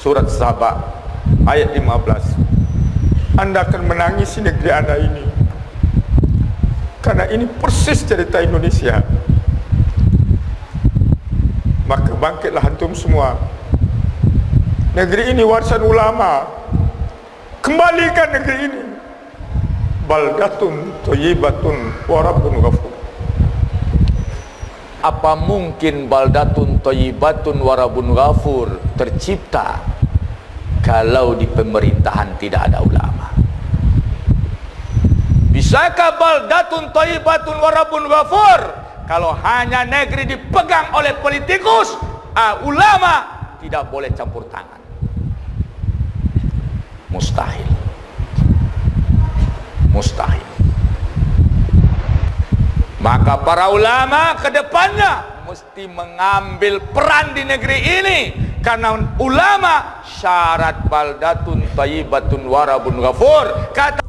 Surat Saba ayat 15. Anda akan menangisi negeri Anda ini, karena ini persis cerita Indonesia. Maka bangkitlah antum semua. Negeri ini warisan ulama. Kembalikan negeri ini. Baldatun thayyibatun wa rabbun ghafur. Apa mungkin baldatun thayyibatun wa rabbun ghafur tercipta kalau di pemerintahan tidak ada ulama? Bisakah baldatun thayyibatun wa rabbun ghafur kalau hanya negeri dipegang oleh politikus? Ulama tidak boleh campur tangan. Mustahil. Mustahil. Maka para ulama ke depannya mesti mengambil peran di negeri ini, karena ulama syarat baldatun thayyibatun wa rabbun ghafur. Kata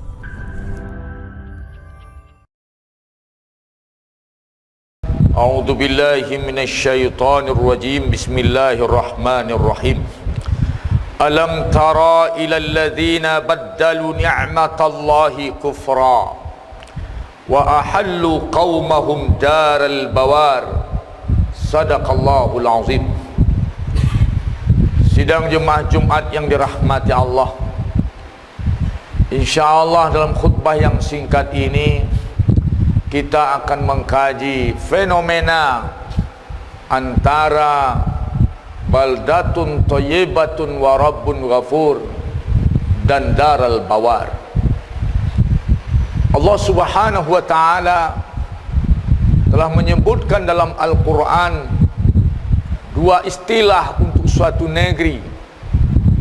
A'udzu billahi minasyaitonir rajim. Bismillahirrahmanirrahim. Alam tara ilal ladzina baddalu ni'matallahi kufra wa ahallu qaumahum daral bawar. Sadaqallahul azim. Sidang jemaah Jumat yang dirahmati Allah, insyaallah dalam khutbah yang singkat ini kita akan mengkaji fenomena antara baldatun thayyibatun wa rabbun ghafur dan daral bawar. Allah Subhanahu wa taala telah menyebutkan dalam Al-Quran dua istilah untuk suatu negeri,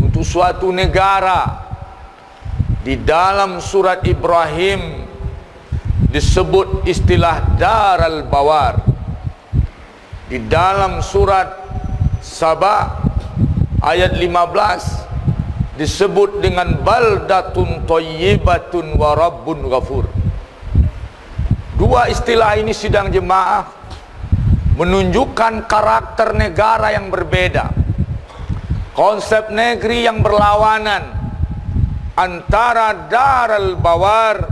untuk suatu negara. Di dalam surat Ibrahim disebut istilah daral bawar. Di dalam surat Saba ayat 15 disebut dengan baldatun thayyibatun wa rabbun ghafur. Dua istilah ini sidang jemaah menunjukkan karakter negara yang berbeda, konsep negeri yang berlawanan antara daral bawar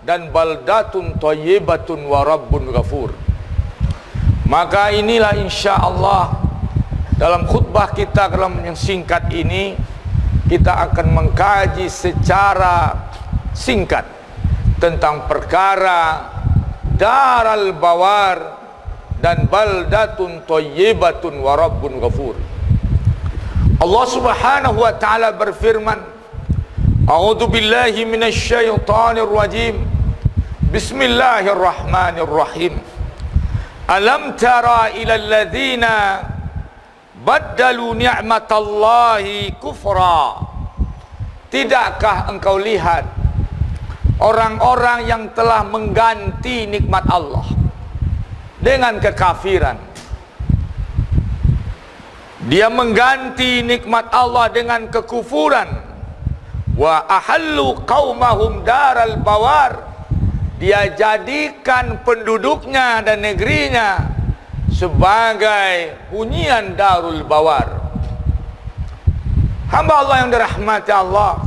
dan baldatun thayyibatun wa rabbun ghafur. Maka inilah insyaallah dalam khutbah kita dalam yang singkat ini kita akan mengkaji secara singkat tentang perkara daral bawar dan baldatun thayyibatun wa rabbun ghafur. Allah Subhanahu wa taala berfirman, A'udzu billahi minasyaitonir rajim. Bismillahirrahmanirrahim. Alam tara ilal ladzina baddalu ni'matallahi kufra. Tidakkah engkau lihat orang-orang yang telah mengganti nikmat Allah dengan kekafiran? Dia mengganti nikmat Allah dengan kekufuran. Wa ahallu qaumahum daral bawar. Dia jadikan penduduknya dan negerinya sebagai hunian darul bawar. Hamba Allah yang dirahmati Allah,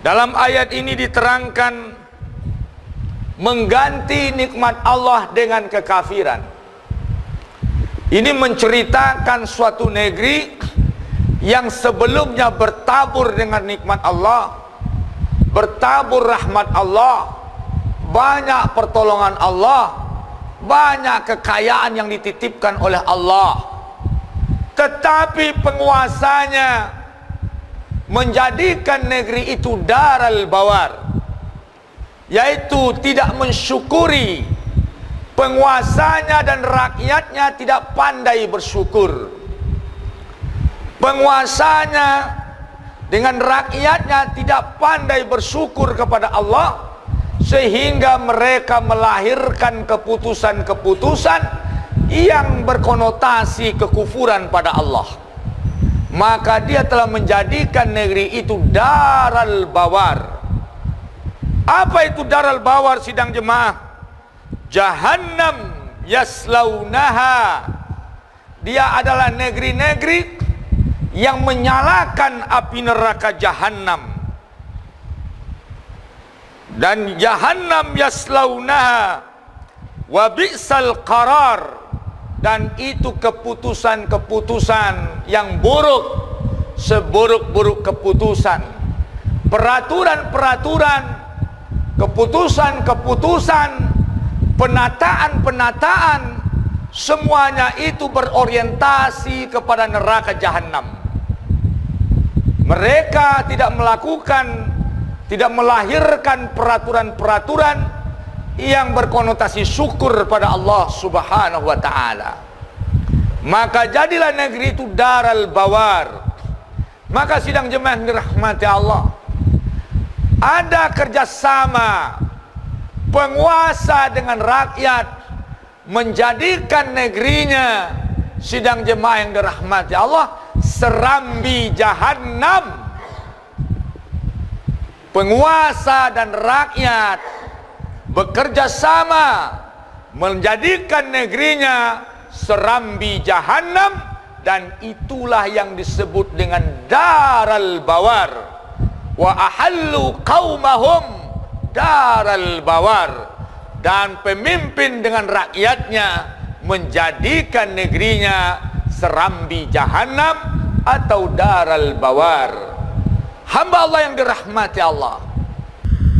dalam ayat ini diterangkan mengganti nikmat Allah dengan kekafiran. Ini menceritakan suatu negeri yang sebelumnya bertabur dengan nikmat Allah, bertabur rahmat Allah, banyak pertolongan Allah, banyak kekayaan yang dititipkan oleh Allah. Tetapi penguasanya menjadikan negeri itu daral bawar, yaitu tidak mensyukuri. Penguasanya dan rakyatnya tidak pandai bersyukur. Penguasanya dengan rakyatnya tidak pandai bersyukur kepada Allah, sehingga mereka melahirkan keputusan-keputusan yang berkonotasi kekufuran pada Allah. Maka dia telah menjadikan negeri itu daral bawar. Apa itu daral bawar sidang jemaah? Jahannam yaslaunaha. Dia adalah negeri-negeri yang menyalakan api neraka Jahannam. Dan Jahannam yaslaunaha wa bi'sal qarar, dan itu keputusan-keputusan yang buruk, seburuk-buruk keputusan, peraturan-peraturan, keputusan-keputusan, penataan-penataan, semuanya itu berorientasi kepada neraka Jahannam. Mereka tidak melahirkan peraturan-peraturan yang berkonotasi syukur pada Allah Subhanahu wa ta'ala. Maka jadilah negeri itu daral bawar. Maka sidang jemaah yang dirahmati Allah, ada kerjasama penguasa dengan rakyat menjadikan negerinya, sidang jemaah yang dirahmati Allah, serambi Jahannam. Penguasa dan rakyat bekerja sama menjadikan negerinya serambi Jahannam, dan itulah yang disebut dengan daral bawar. Wa ahallu qaumahum daral bawar, dan pemimpin dengan rakyatnya menjadikan negerinya serambi Jahannam atau daral bawar. Hamba Allah yang dirahmati Allah,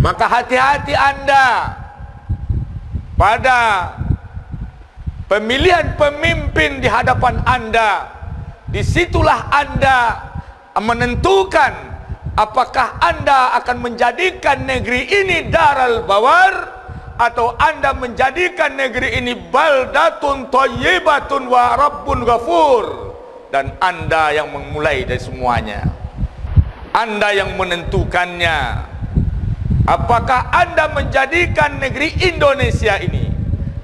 maka hati-hati Anda pada pemilihan pemimpin di hadapan Anda. Disitulah Anda menentukan apakah Anda akan menjadikan negeri ini daral bawar, atau Anda menjadikan negeri ini baldatun thayyibatun wa rabbun ghafur. Dan Anda yang memulai dari semuanya, Anda yang menentukannya. Apakah Anda menjadikan negeri Indonesia ini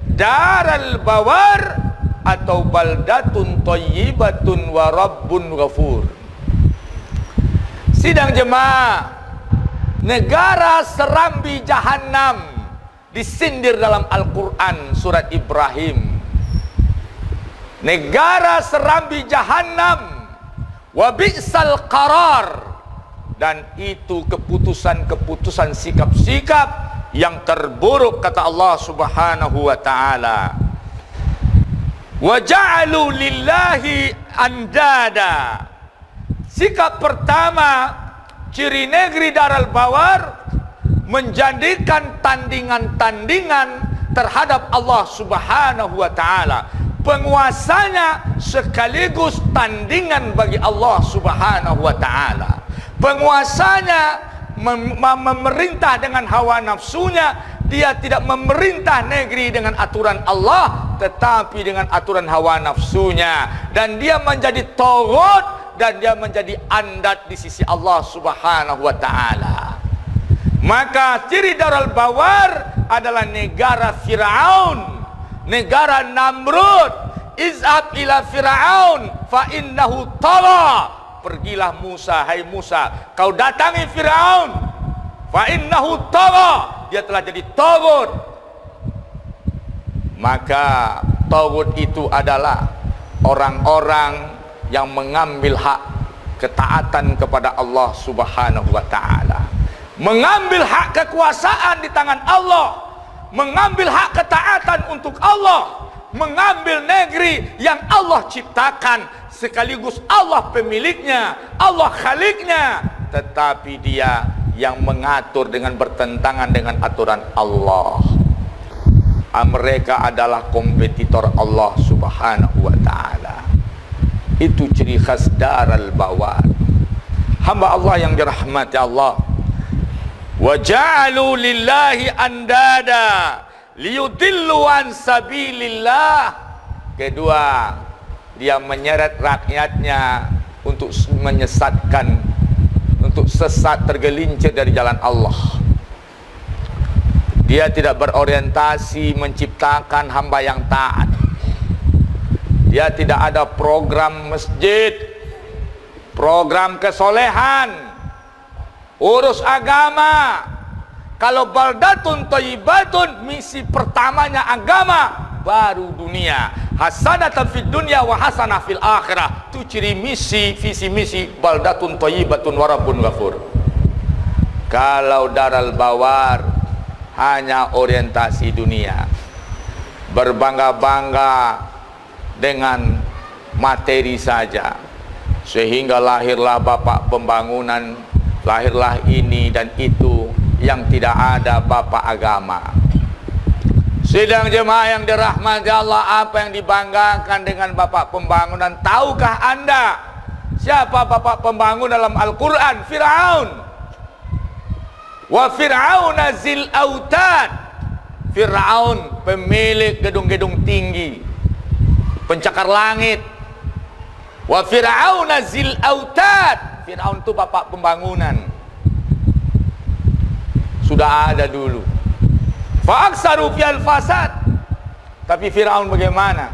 daral bawar atau baldatun thayyibatun wa rabbun ghafur? Sidang jemaah, negara serambi Jahannam disindir dalam Al-Quran surat Ibrahim. Negara serambi Jahannam, wa bi'sal qarar, dan itu keputusan-keputusan, sikap-sikap yang terburuk, kata Allah Subhanahu wa ta'ala. Wa ja'alu lillahi andada. Sikap pertama, ciri negeri daral bawar, menjadikan tandingan-tandingan terhadap Allah Subhanahu wa ta'ala. Penguasanya sekaligus tandingan bagi Allah Subhanahu wa ta'ala. Penguasanya memerintah dengan hawa nafsunya. Dia tidak memerintah negeri dengan aturan Allah, tetapi dengan aturan hawa nafsunya. Dan dia menjadi taghut, dan dia menjadi andat di sisi Allah Subhanahu wa ta'ala. Maka ciri daral bawar adalah negara Fir'aun, negara Namrud. Izhab ila Fir'aun fa innahu tagha. Pergilah Musa, hai Musa, kau datangi Fir'aun. Fa innahu tagha, dia telah jadi taghut. Maka taghut itu adalah orang-orang yang mengambil hak ketaatan kepada Allah Subhanahu wa ta'ala, mengambil hak kekuasaan di tangan Allah, mengambil hak ketaatan untuk Allah, mengambil negeri yang Allah ciptakan, sekaligus Allah pemiliknya, Allah khaliknya, tetapi dia yang mengatur dengan bertentangan dengan aturan Allah. Mereka adalah kompetitor Allah Subhanahu wa ta'ala. Itu ciri khas daral bawar. Hamba Allah yang dirahmati Allah, wa ja'alu lillahi andada liyudillu an sabilillah. Kedua, dia menyeret rakyatnya untuk menyesatkan, untuk sesat, tergelincir dari jalan Allah. Dia tidak berorientasi menciptakan hamba yang taat. Dia tidak ada program masjid, program kesolehan, urus agama. Kalau baldatun thayyibatun, misi pertamanya agama, baru dunia. hasanatan fid dunya wa hasanah fil akhirah. Itu ciri misi, visi misi baldatun thayyibatun wa rabbun ghafur. Kalau Darul Bawar hanya orientasi dunia, berbangga-bangga dengan materi saja, sehingga lahirlah bapak pembangunan, lahirlah ini dan itu, yang tidak ada bapak agama. Sidang jemaah yang dirahmati Allah, apa yang dibanggakan dengan bapak pembangunan? Tahukah anda siapa bapak pembangun dalam Al-Quran? Fir'aun. Wa fir'auna zil autad. Fir'aun pemilik gedung-gedung tinggi, pencakar langit. Wa fir'auna zil autad. Fir'aun itu bapak pembangunan, sudah ada dulu. Fa'aksaru fil fasad. Tapi Fir'aun bagaimana?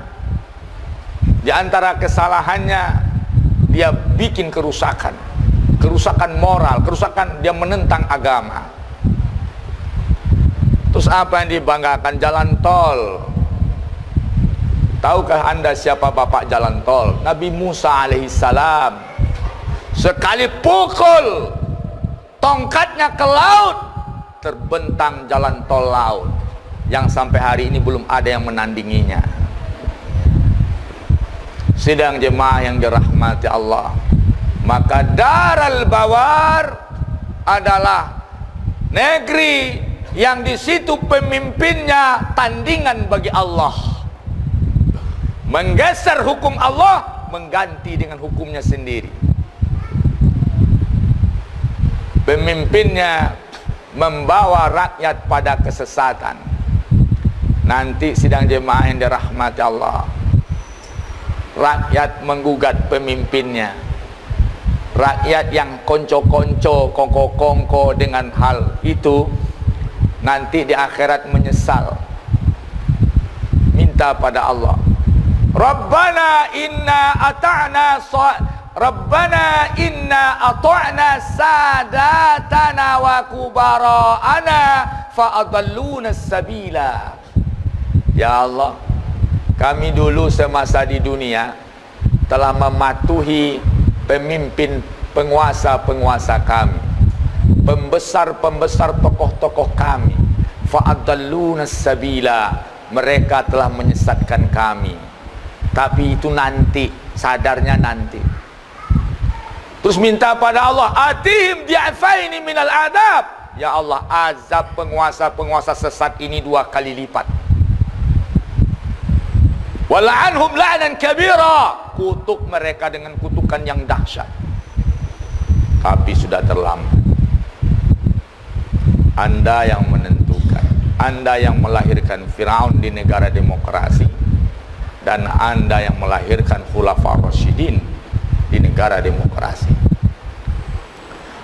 Di antara kesalahannya, dia bikin kerusakan, kerusakan moral, kerusakan, dia menentang agama. Terus apa yang dibanggakan? Jalan tol. Tahukah anda siapa bapak jalan tol? Nabi Musa alaihissalam. Sekali pukul tongkatnya ke laut, terbentang jalan tol laut yang sampai hari ini belum ada yang menandinginya. Sidang jemaah yang dirahmati Allah, maka Darul Bawar adalah negeri yang di situ pemimpinnya tandingan bagi Allah, menggeser hukum Allah, mengganti dengan hukumnya sendiri. Pemimpinnya membawa rakyat pada kesesatan. Nanti sidang jemaah yang dirahmati Allah, rakyat menggugat pemimpinnya, rakyat yang konco-konco, kongko-kongko dengan hal itu, nanti di akhirat menyesal, minta pada Allah, Rabbana inna ata'na sadatana wa kubara'ana fa'adalluna sabila. Ya Allah, kami dulu semasa di dunia telah mematuhi pemimpin, penguasa-penguasa kami, pembesar-pembesar tokoh-tokoh kami. Fa'adalluna sabila, mereka telah menyesatkan kami. Tapi itu nanti, sadarnya nanti. Terus minta pada Allah, atihim di'afaini minal adab. Ya Allah, azab penguasa-penguasa sesat ini 2 kali lipat. Wala'anhum la'nan kabira, kutuk mereka dengan kutukan yang dahsyat. Tapi sudah terlambat. Anda yang menentukan, Anda yang melahirkan Fir'aun di negara demokrasi, dan Anda yang melahirkan Khulafa Rasyidin di negara demokrasi.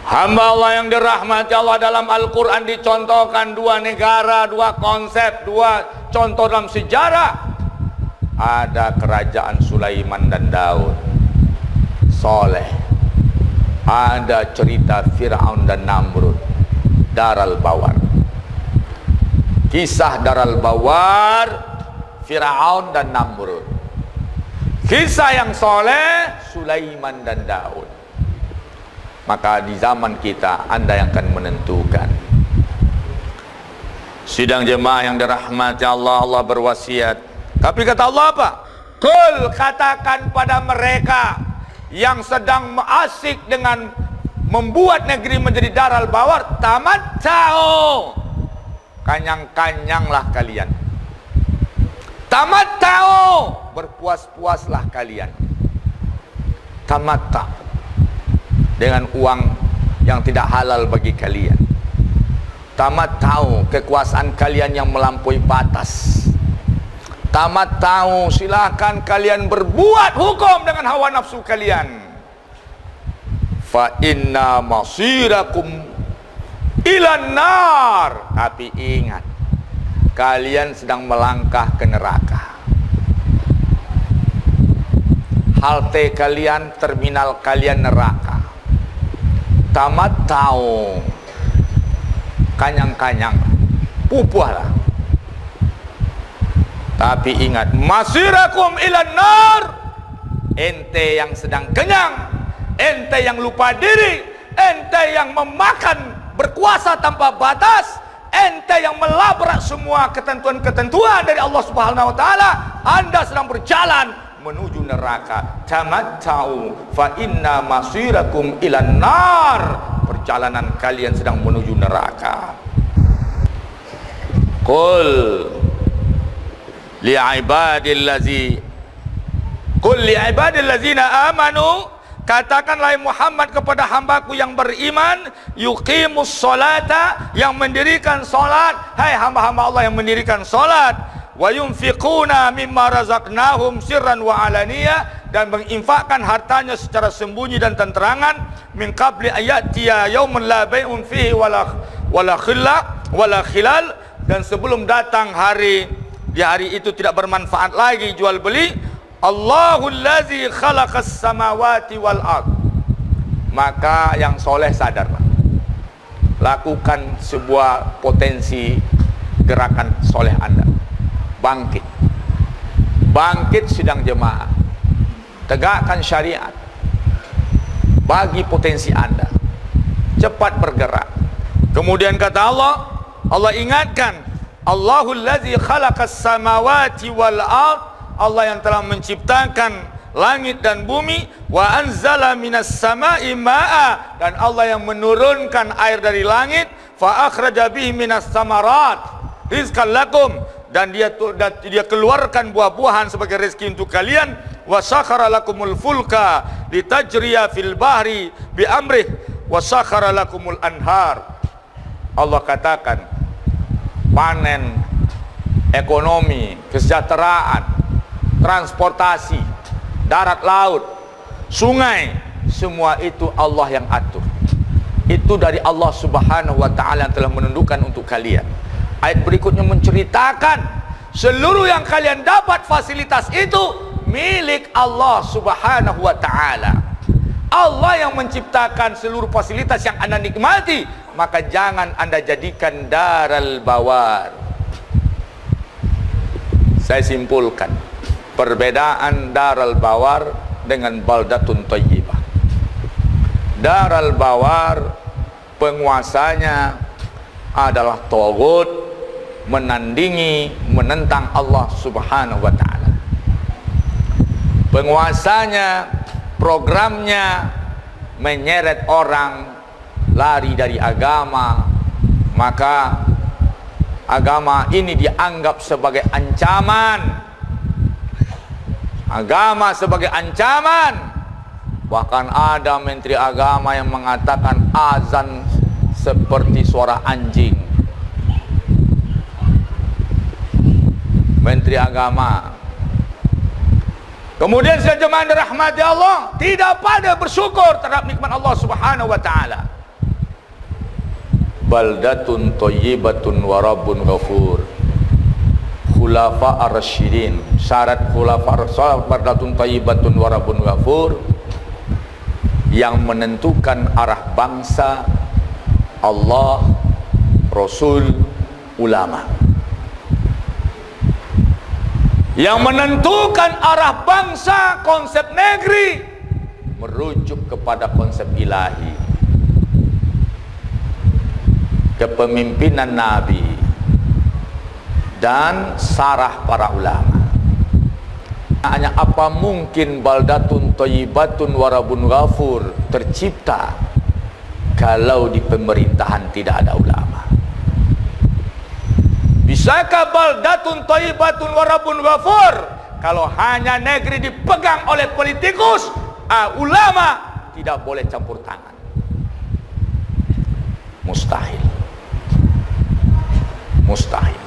Hamba Allah yang dirahmati Allah, dalam Al-Quran dicontohkan 2 negara, 2 konsep, 2 contoh dalam sejarah. Ada kerajaan Sulaiman dan Daud, soleh. Ada cerita Fir'aun dan Namrud, Darul Bawar. Kisah Darul Bawar, Fir'aun dan Namrud. Kisah yang soleh, Sulaiman dan Daud. Maka di zaman kita, Anda yang akan menentukan. Sidang jemaah yang dirahmati Allah, Allah berwasiat. Tapi kata Allah apa? Qul, katakan pada mereka yang sedang asik dengan membuat negeri menjadi Darul Bawar, tamatta'u, kanyang-kanyanglah kalian. Tamatta'u, berpuas-puaslah kalian. Tamatta, dengan uang yang tidak halal bagi kalian. Tamatta'u, kekuasaan kalian yang melampaui batas. Tamatta'u, silakan kalian berbuat hukum dengan hawa nafsu kalian. Fa inna masirakum ilan nar. Tapi ingat, kalian sedang melangkah ke neraka. Halte kalian, terminal kalian neraka. Tamatta'u, kanyang-kanyang, pupuhlah. Tapi ingat, masirakum ilan nar. Ente yang sedang kenyang, ente yang lupa diri, ente yang memakan berkuasa tanpa batas, ente yang melabrak semua ketentuan-ketentuan dari Allah Subhanahu wa taala, Anda sedang berjalan menuju neraka. Tamatta'u fa inna masirakum ilan nar. Perjalanan kalian sedang menuju neraka. Qul li'ibadillazina amanu, katakanlah Muhammad kepada hambaku yang beriman, yuqimus sholata, yang mendirikan solat. Hai hamba-hamba Allah yang mendirikan solat, wa yunfiquna mimma razaqnahum sirran wa alaniyah, dan menginfakkan hartanya secara sembunyi dan terang-terangan, min qabli ayatiya yaumun la bai'un fihi wala khilal, dan sebelum datang hari, di hari itu tidak bermanfaat lagi jual beli. Allahul ladzi khalaqas samawati wal ard. Maka yang soleh sadarlah, lakukan sebuah potensi gerakan soleh Anda. Bangkit sidang jemaah, tegakkan syariat, bagi potensi Anda, cepat bergerak. Kemudian kata Allah ingatkan, Allahul ladzi khalaqas samawati wal ard, Allah yang telah menciptakan langit dan bumi, wa anzala minas sama'i ma'a, dan Allah yang menurunkan air dari langit, fa akhraja bihi minas samarat rizqan lakum, dan dia keluarkan buah-buahan sebagai rezeki untuk kalian, wa sakhara lakumul fulka litajriya fil bahri bi amrih wa sakhara lakumul anhar. Allah katakan, panen, ekonomi, kesejahteraan, transportasi, darat, laut, sungai, semua itu Allah yang atur. Itu dari Allah Subhanahu wa ta'ala yang telah menundukkan untuk kalian. Ayat berikutnya menceritakan seluruh yang kalian dapat fasilitas itu milik Allah Subhanahu wa ta'ala. Allah yang menciptakan seluruh fasilitas yang Anda nikmati, maka jangan Anda jadikan daral bawar. Saya simpulkan perbedaan daral bawar dengan baldatun thayyibah. Daral bawar penguasanya adalah taghut, menandingi, menentang Allah Subhanahu wa ta'ala. Penguasanya, programnya menyeret orang lari dari agama, maka agama ini dianggap sebagai ancaman. Agama sebagai ancaman. Bahkan ada menteri agama yang mengatakan azan seperti suara anjing. Menteri agama. Kemudian sejemaah dirahmati Allah, tidak pada bersyukur terhadap nikmat Allah Subhanahu wa ta'ala. Baldatun thayyibatun wa rabbun ghafur. Khulafa ar-rasyidin. Syarat khulafa baldatun thayyibatun wa rabbun ghafur, yang menentukan arah bangsa Allah, Rasul, ulama. Yang menentukan arah bangsa, konsep negeri, merujuk kepada konsep ilahi, kepemimpinan Nabi, dan sarah para ulama. Hanya apa mungkin baldatun thayyibatun wa rabbun ghafur tercipta kalau di pemerintahan tidak ada ulama? Bisakah baldatun thayyibatun wa rabbun ghafur kalau hanya negeri dipegang oleh politikus? Ulama tidak boleh campur tangan. Mustahil. Mustahil.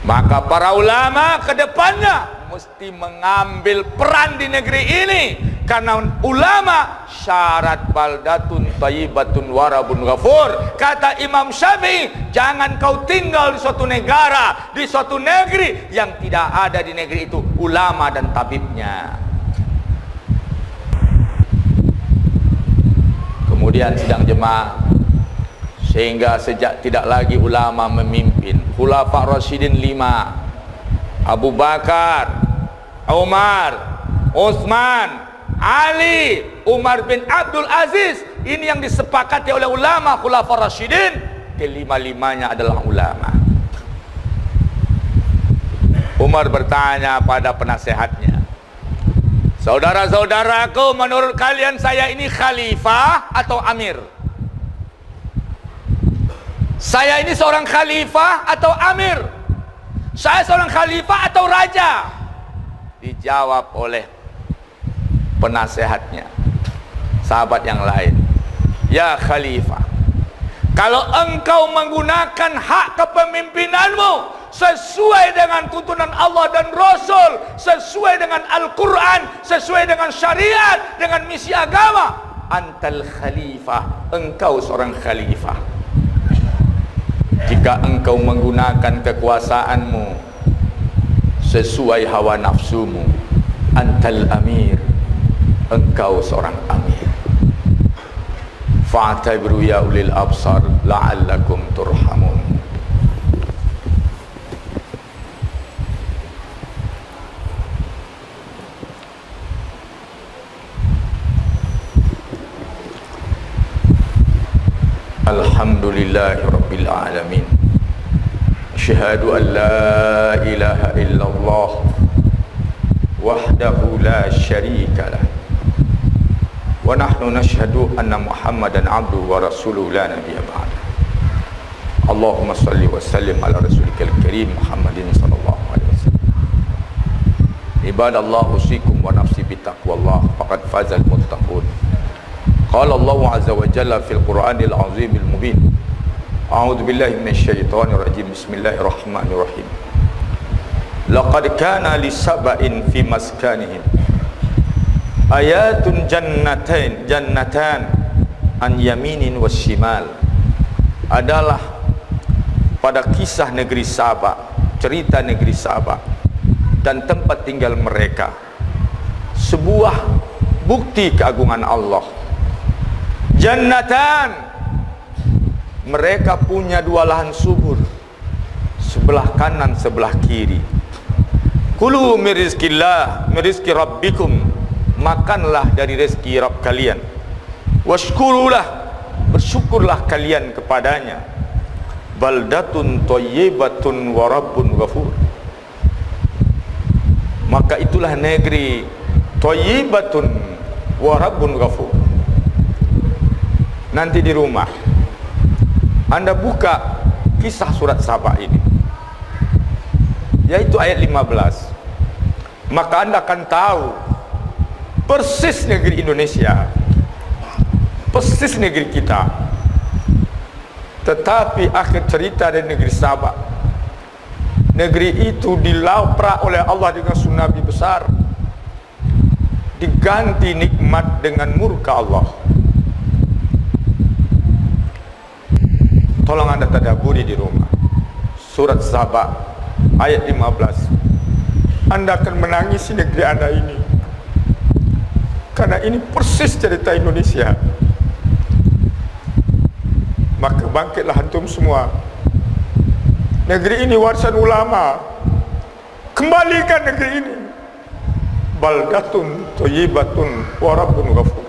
Maka para ulama ke depannya mesti mengambil peran di negeri ini, karena ulama syarat baldatun thayyibatun wa rabbun ghafur. Kata Imam Syafi'i, jangan kau tinggal di suatu negara, di suatu negeri yang tidak ada di negeri itu ulama dan tabibnya. Kemudian sidang jemaah, Sehingga sejak tidak lagi ulama memimpin, Khulafa Rasyidin 5, Abu Bakar, Umar, Utsman, Ali, Umar bin Abdul Aziz, ini yang disepakati oleh ulama Khulafa Rasyidin, kelima-limanya adalah ulama. Umar bertanya pada penasehatnya, saudara-saudaraku, menurut kalian saya ini khalifah atau amir? Saya ini seorang khalifah atau amir? Saya seorang khalifah atau raja? Dijawab oleh penasehatnya, sahabat yang lain, ya khalifah, kalau engkau menggunakan hak kepemimpinanmu sesuai dengan tuntunan Allah dan Rasul, sesuai dengan Al-Quran, sesuai dengan syariat, dengan misi agama, antal khalifah, engkau seorang khalifah. Jika engkau menggunakan kekuasaanmu sesuai hawa nafsumu, antal amir, engkau seorang amir. Fa'tabiru ya ulil absar la'allakum turhamun. Alhamdulillahi rabbil alamin. Asyhadu an la ilaha illallah wahdahu la syarika lah, wa nahnu nashhadu anna Muhammadan abduhu wa rasuluhu la nabiyya ba'd. Allahumma salli wa sallim ala rasulikal karim Muhammadin sallallahu alaihi wasallam. Ibadallah, usikum wa nafsi bitaqwallah, faqad fazal muttaqun. Qala Allah azza wa jalla fil Qur'anil azimil mubin. A'udzu billahi minasyaitonir rajim. Bismillahirrahmanirrahim. Laqad kana lisaba'in fi maskanihim ayatun jannatan an yaminin wasyimal. Adalah pada kisah negeri Saba, cerita negeri Saba dan tempat tinggal mereka, sebuah bukti keagungan Allah. Jannatan, mereka punya dua lahan subur, sebelah kanan sebelah kiri. Kulu min rizqillah, min rizqi rabbikum, makanlah dari rezeki Rabb kalian. Washkurulah, bersyukurlah kalian kepadanya. Baldatun thayyibatun wa rabbun ghafur. Maka itulah negeri thayyibatun wa rabbun ghafur. Nanti di rumah Anda buka kisah surat Saba ini, yaitu ayat 15, maka Anda akan tahu persis negeri Indonesia, persis negeri kita. Tetapi akhir cerita dari negeri Saba, negeri itu dilaprak oleh Allah dengan tsunami besar, diganti nikmat dengan murka Allah. Tolong Anda tadabburi di rumah surat Saba ayat 15. Anda akan menangisi negeri Anda ini, karena ini persis cerita Indonesia. Maka bangkitlah antum semua. Negeri ini warisan ulama, kembalikan negeri ini. Baldatun thayyibatun wa rabbun ghafur.